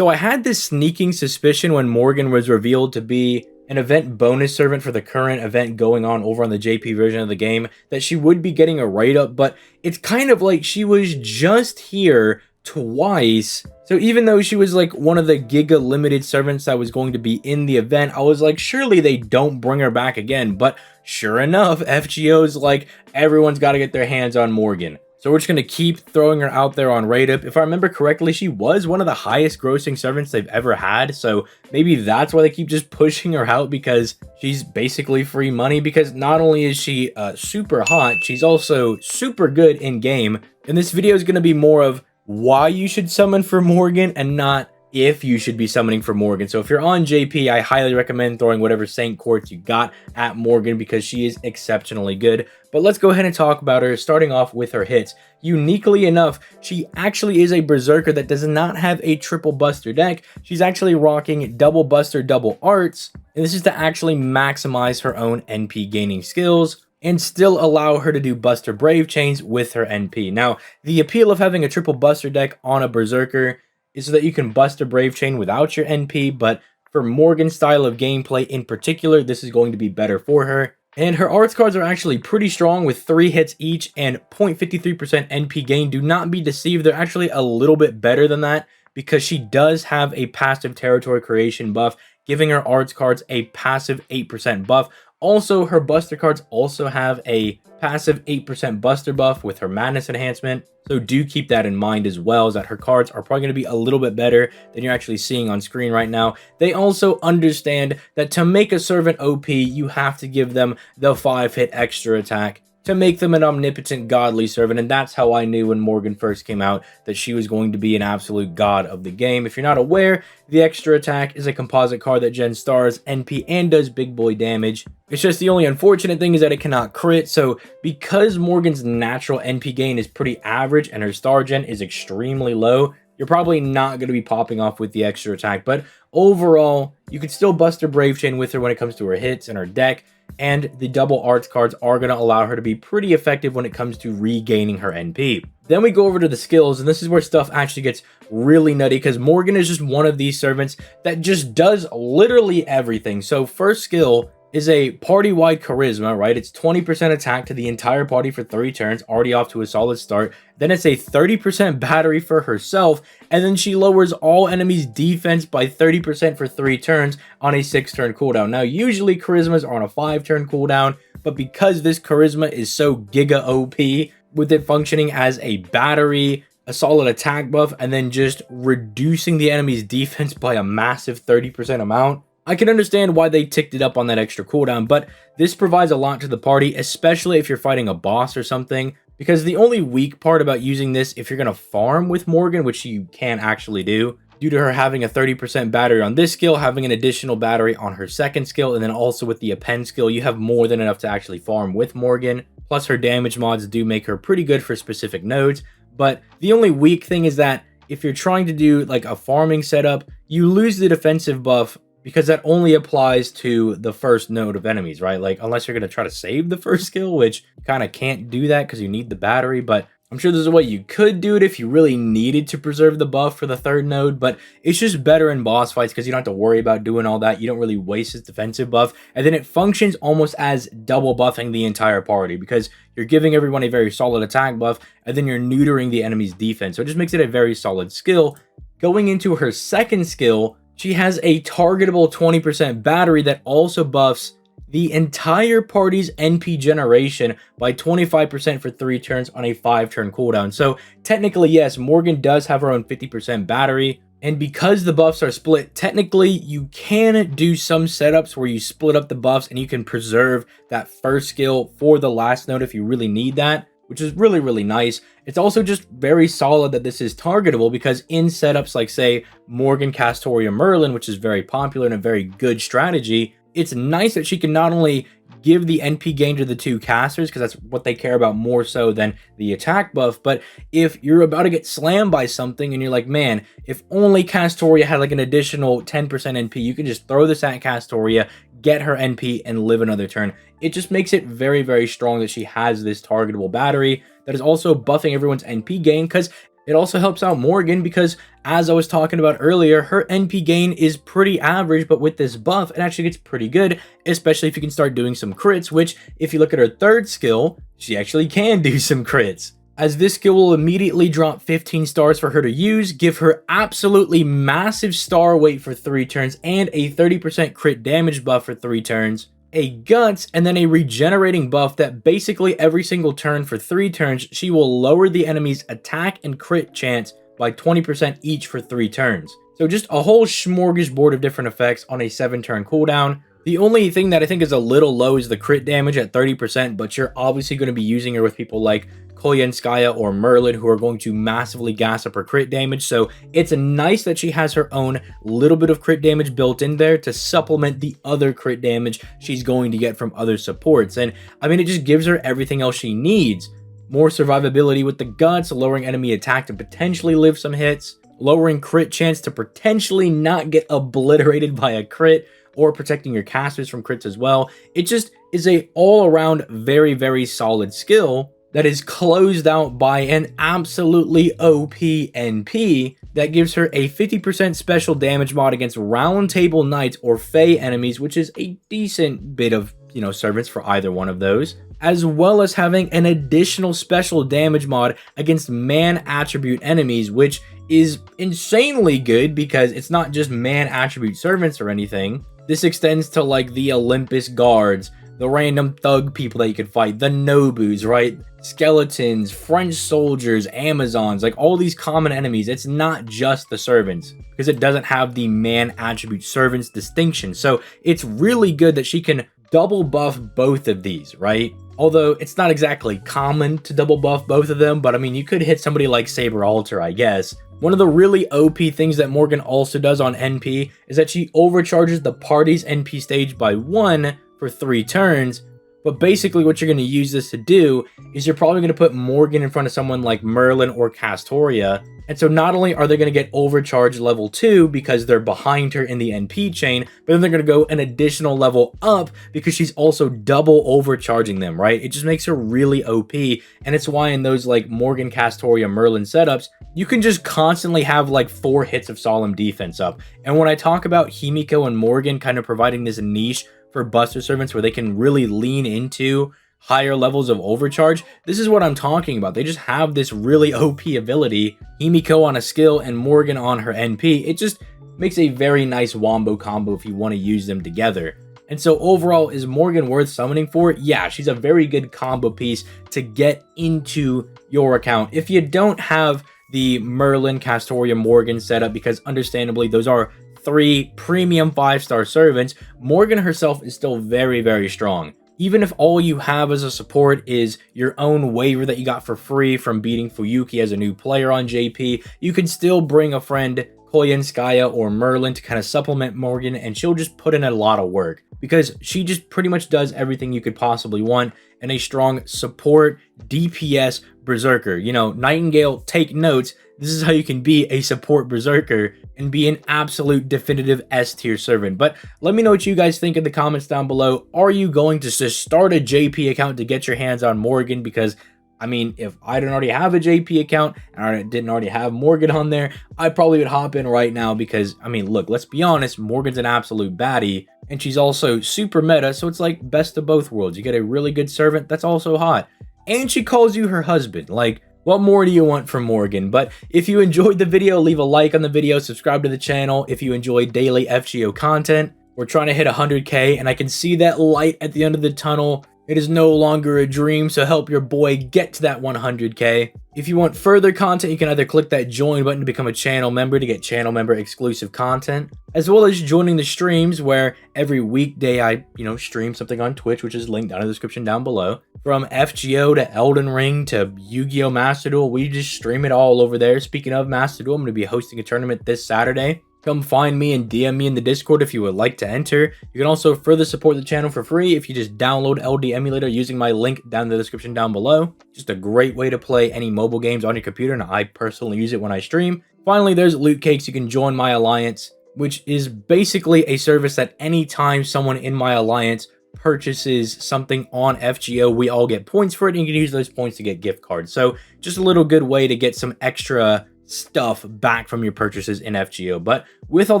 So I had this sneaking suspicion when Morgan was revealed to be an event bonus servant for the current event going on over on the JP version of the game that she would be getting a write-up, but it's kind of like she was just here twice. So even though she was like one of the Giga limited servants that was going to be in the event, I was like, surely they don't bring her back again. But sure enough, FGO's like, everyone's got to get their hands on Morgan. So we're just going to keep throwing her out there on Rate-Up. If I remember correctly, she was one of the highest grossing servants they've ever had. So maybe that's why they keep just pushing her out, because she's basically free money. Because not only is she super hot, she's also super good in game. And this video is going to be more of why you should summon for Morgan and not if you should be summoning for Morgan. So if you're on JP, I highly recommend throwing whatever Saint Quartz you got at Morgan because she is exceptionally good. But let's go ahead and talk about her, starting off with her hits. Uniquely enough, she actually is a Berserker that does not have a triple Buster deck. She's actually rocking double Buster, double Arts, and this is to actually maximize her own NP gaining skills and still allow her to do Buster Brave Chains with her NP. Now, the appeal of having a triple Buster deck on a Berserker is so that you can bust a Brave Chain without your NP, but for Morgan's style of gameplay in particular, this is going to be better for her. And her arts cards are actually pretty strong with 3 hits each and 0.53% NP gain. Do not be deceived, they're actually a little bit better than that because she does have a passive territory creation buff, giving her arts cards a passive 8% buff. Also, her Buster cards also have a passive 8% Buster buff with her Madness enhancement. So do keep that in mind as well, as that her cards are probably going to be a little bit better than you're actually seeing on screen right now. They also understand that to make a servant OP, you have to give them the 5-hit extra attack to make them an omnipotent godly servant. And that's how I knew when Morgan first came out that she was going to be an absolute god of the game. If you're not aware, the extra attack is a composite card that gens stars, NP, and does big boy damage. It's just the only unfortunate thing is that it cannot crit. So because Morgan's natural NP gain is pretty average and her star gen is extremely low, you're probably not going to be popping off with the extra attack. But overall, you could still bust her Brave Chain with her when it comes to her hits and her deck. And the double arts cards are going to allow her to be pretty effective when it comes to regaining her NP. Then we go over to the skills, and this is where stuff actually gets really nutty because Morgan is just one of these servants that just does literally everything. So first skill is a party-wide charisma, right? It's 20% attack to the entire party for 3 turns, already off to a solid start. Then it's a 30% battery for herself, and then she lowers all enemies' defense by 30% for 3 turns on a 6-turn cooldown. Now, usually charismas are on a 5-turn cooldown, but because this charisma is so giga OP, with it functioning as a battery, a solid attack buff, and then just reducing the enemy's defense by a massive 30% amount, I can understand why they ticked it up on that extra cooldown, but this provides a lot to the party, especially if you're fighting a boss or something, because the only weak part about using this, if you're going to farm with Morgan, which you can actually do, due to her having a 30% battery on this skill, having an additional battery on her second skill, and then also with the append skill, you have more than enough to actually farm with Morgan. Plus her damage mods do make her pretty good for specific nodes, but the only weak thing is that if you're trying to do like a farming setup, you lose the defensive buff because that only applies to the first node of enemies, right? Like, unless you're going to try to save the first skill, which you kind of can't do that because you need the battery, but I'm sure there's a way you could do it if you really needed to preserve the buff for the third node, but it's just better in boss fights because you don't have to worry about doing all that. You don't really waste its defensive buff, and then it functions almost as double buffing the entire party because you're giving everyone a very solid attack buff, and then you're neutering the enemy's defense. So it just makes it a very solid skill. Going into her second skill, she has a targetable 20% battery that also buffs the entire party's NP generation by 25% for 3 turns on a 5-turn cooldown. So technically, yes, Morgan does have her own 50% battery. And because the buffs are split, technically you can do some setups where you split up the buffs and you can preserve that first skill for the last node if you really need that, which is really, really nice. It's also just very solid that this is targetable because in setups like, say, Morgan, Castoria, Merlin, which is very popular and a very good strategy, it's nice that she can not only give the NP gain to the 2 casters, because that's what they care about more so than the attack buff, but if you're about to get slammed by something and you're like, man, if only Castoria had like an additional 10% NP, you can just throw this at Castoria, get her NP, and live another turn. It just makes it very, very strong that she has this targetable battery that is also buffing everyone's NP gain, because It also helps out Morgan because, as I was talking about earlier, her NP gain is pretty average, but with this buff, it actually gets pretty good, especially if you can start doing some crits, which, if you look at her third skill, she actually can do some crits. As this skill will immediately drop 15 stars for her to use, give her absolutely massive star weight for 3 turns, and a 30% crit damage buff for 3 turns, a guts, and then a regenerating buff that basically every single turn for 3 turns, she will lower the enemy's attack and crit chance by 20% each for 3 turns. So just a whole smorgasbord of different effects on a 7-turn cooldown. The only thing that I think is a little low is the crit damage at 30%, but you're obviously going to be using her with people like Koyenskaya or Merlin, who are going to massively gas up her crit damage. So it's nice that she has her own little bit of crit damage built in there to supplement the other crit damage she's going to get from other supports. And I mean, it just gives her everything else she needs. More survivability with the guts, lowering enemy attack to potentially live some hits, lowering crit chance to potentially not get obliterated by a crit, or protecting your casters from crits as well. It just is a all-around very, very solid skill that is closed out by an absolutely OP NP that gives her a 50% special damage mod against round table knights or fey enemies, which is a decent bit of, servants for either one of those, as well as having an additional special damage mod against man attribute enemies, which is insanely good because it's not just man attribute servants or anything. This extends to like the Olympus guards, the random thug people that you could fight, the Nobus, right? Skeletons, French soldiers, Amazons, like all these common enemies. It's not just the servants because it doesn't have the man attribute servants distinction. So it's really good that she can double buff both of these, right? Although it's not exactly common to double buff both of them, but I mean, you could hit somebody like Saber Alter, I guess. One of the really OP things that Morgan also does on NP is that she overcharges the party's NP stage by 1 for 3 turns, but basically what you're going to use this to do is you're probably going to put Morgan in front of someone like Merlin or Castoria, and so not only are they going to get overcharged level 2 because they're behind her in the NP chain, but then they're going to go an additional level up because she's also double overcharging them, right? It just makes her really OP, and it's why in those like Morgan, Castoria, Merlin setups, you can just constantly have like 4 hits of solemn defense up. And when I talk about Himiko and Morgan kind of providing this niche for Buster Servants where they can really lean into higher levels of overcharge, this is what I'm talking about. They just have this really OP ability, Himiko on a skill and Morgan on her NP. It just makes a very nice wombo combo if you want to use them together. And so overall, is Morgan worth summoning for? Yeah, she's a very good combo piece to get into your account. If you don't have the Merlin, Castoria, Morgan setup, because understandably those are 3 premium 5-star servants, Morgan herself is still very, very strong. Even if all you have as a support is your own waiver that you got for free from beating Fuyuki as a new player on JP, you can still bring a friend, Koyenskaya or Merlin, to kind of supplement Morgan, and she'll just put in a lot of work because she just pretty much does everything you could possibly want in a strong support DPS berserker. Nightingale, take notes. This is how you can be a support berserker and be an absolute definitive S tier servant. But let me know what you guys think in the comments down below. Are you going to just start a JP account to get your hands on Morgan? Because I mean, if I didn't already have a JP account and I didn't already have Morgan on there, I probably would hop in right now because, I mean, look, let's be honest, Morgan's an absolute baddie and she's also super meta, so it's like best of both worlds. You get a really good servant that's also hot, and she calls you her husband. Like, what more do you want from Morgan? But if you enjoyed the video, leave a like on the video, subscribe to the channel if you enjoy daily FGO content. We're trying to hit 100K, and I can see that light at the end of the tunnel. It is no longer a dream, so help your boy get to that 100K. If you want further content, you can either click that join button to become a channel member to get channel member exclusive content, as well as joining the streams where every weekday I, stream something on Twitch, which is linked down in the description down below. From FGO to Elden Ring to Yu-Gi-Oh! Master Duel, we just stream it all over there. Speaking of Master Duel, I'm going to be hosting a tournament this Saturday. Come find me and DM me in the Discord if you would like to enter. You can also further support the channel for free if you just download LD Emulator using my link down in the description down below. Just a great way to play any mobile games on your computer, and I personally use it when I stream. Finally, there's Loot Cakes. You can join my alliance, which is basically a service that anytime someone in my alliance purchases something on FGO, we all get points for it, and you can use those points to get gift cards. So just a little good way to get some extra stuff back from your purchases in FGO. But with all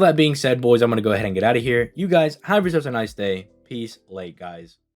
that being said, boys, I'm going to go ahead and get out of here. You guys have yourselves a nice day. Peace, late, guys.